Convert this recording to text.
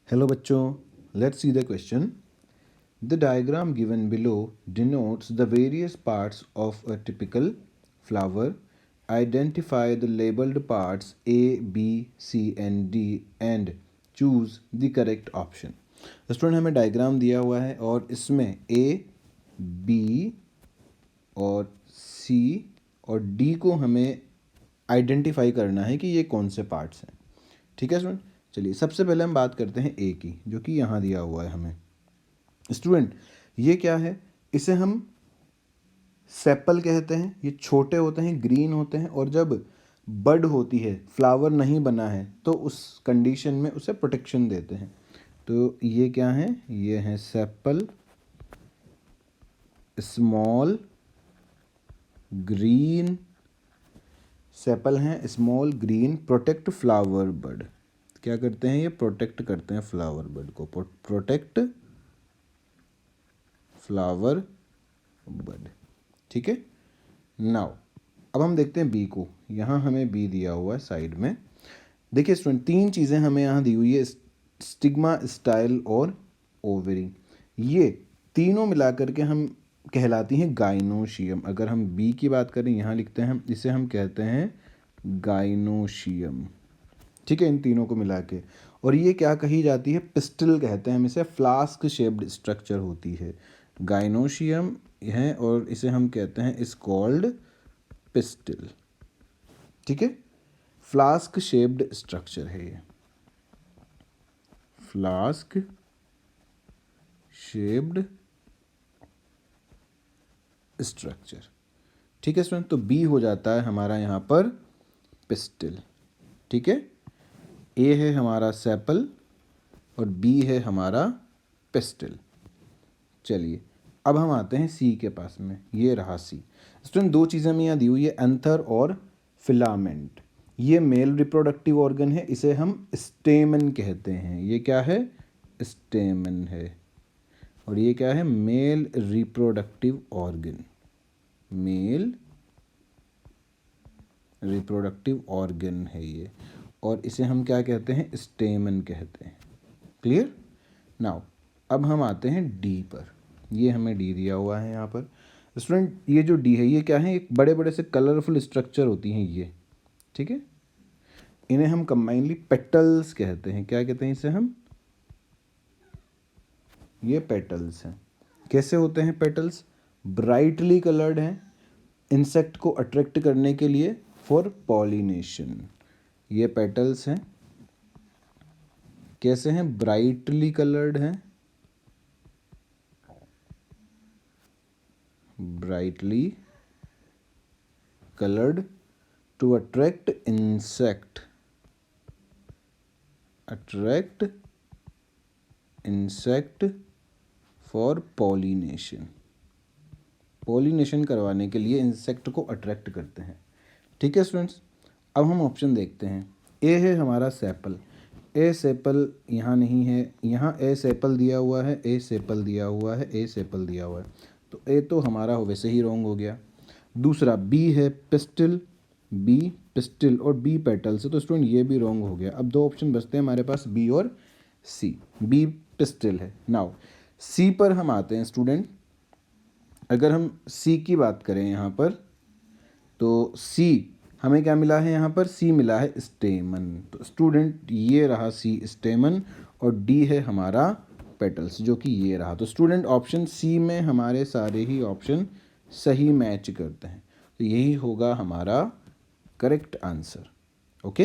Hello बच्चों, let's see the question. The diagram given below denotes the various parts of a typical flower. Identify the labeled parts A, B, C and D and choose the correct option. Student हमें diagram दिया हुआ है और इसमें A, B और C और D को हमें आइडेंटिफाई करना है कि ये कौन से पार्ट्स हैं। ठीक है स्टूडेंट, चलिए सबसे पहले हम बात करते हैं ए की, जो कि यहाँ दिया हुआ है हमें। स्टूडेंट ये क्या है, इसे हम सेपल कहते हैं। ये छोटे होते हैं, ग्रीन होते हैं और जब बड होती है, फ्लावर नहीं बना है, तो उस कंडीशन में उसे प्रोटेक्शन देते हैं। तो ये क्या है, ये है सेपल, स्मॉल ग्रीन, सेपल हैं small green, protect flower bud. क्या करते हैं, ये प्रोटेक्ट करते हैं फ्लावर बड को, प्रोटेक्ट फ्लावर बड। ठीक है, नाउ अब हम देखते हैं बी को। यहाँ हमें बी दिया हुआ है साइड में। देखिए स्टूडेंट, तीन चीज़ें हमें यहाँ दी हुई है, स्टिग्मा, स्टाइल और ओवरी। ये तीनों मिलाकर के हम कहलाती हैं गाइनोशियम। अगर हम बी की बात करें, यहाँ लिखते हैं, इसे हम कहते हैं गाइनोशियम। ठीक है, इन तीनों को मिला के। और ये क्या कही जाती है, पिस्टल कहते हैं हम इसे। फ्लास्क शेप्ड स्ट्रक्चर होती है, गाइनोशियम है और इसे हम कहते हैं इस कॉल्ड पिस्टल। ठीक है, फ्लास्क शेप्ड स्ट्रक्चर है ये, फ्लास्क शेप्ड स्ट्रक्चर। ठीक है स्टूडेंट, तो बी हो जाता है हमारा यहाँ पर पिस्टल। ठीक है, ए है हमारा सेपल और बी है हमारा पिस्टल। चलिए अब हम आते हैं सी के पास में, ये रहा सी। स्टूडेंट दो चीज़ें हमें यहाँ दी हुई है, एंथर और फिलामेंट। ये मेल रिप्रोडक्टिव ऑर्गन है, इसे हम स्टेमन कहते हैं। ये क्या है, स्टेमन है। और ये क्या है, male reproductive organ, male reproductive organ है ये, और इसे हम क्या कहते हैं, स्टेमन कहते हैं। क्लियर। नाउ अब हम आते हैं डी पर। ये हमें डी दिया हुआ है यहाँ पर। स्टूडेंट ये जो डी है, ये क्या है, एक बड़े बड़े से कलरफुल स्ट्रक्चर होती हैं ये। ठीक है, इन्हें हम कंबाइनली पेटल्स कहते हैं। क्या कहते हैं इसे हम, ये पेटल्स हैं। कैसे होते हैं पेटल्स, ब्राइटली कलर्ड हैं, इंसेक्ट को अट्रैक्ट करने के लिए, फॉर पॉलिनेशन। ये पेटल्स हैं, कैसे हैं, ब्राइटली कलर्ड हैं, brightly colored to attract insect for pollination। Pollination करवाने के लिए इंसेक्ट को अट्रैक्ट करते हैं। ठीक है स्टूडेंट्स, अब हम ऑप्शन देखते हैं। ए है हमारा सेपल, ए सेपल यहाँ नहीं है, यहाँ ए सेपल दिया हुआ है, ए सेपल दिया हुआ है, ए सेपल दिया हुआ है, तो ए तो हमारा वैसे ही रॉन्ग हो गया। दूसरा बी है पिस्टल, बी पिस्टल और बी पेटल से, तो स्टूडेंट ये भी रॉन्ग हो गया। अब दो ऑप्शन बचते हैं हमारे पास, बी और सी। बी पिस्टल है। नाउ सी पर हम आते हैं स्टूडेंट। अगर हम सी की बात करें यहाँ पर, तो सी हमें क्या मिला है, यहाँ पर सी मिला है स्टेमन। तो स्टूडेंट ये रहा सी स्टेमन और डी है हमारा पेटल्स, जो कि ये रहा। तो स्टूडेंट ऑप्शन सी में हमारे सारे ही ऑप्शन सही मैच करते हैं, तो यही होगा हमारा करेक्ट आंसर। ओके।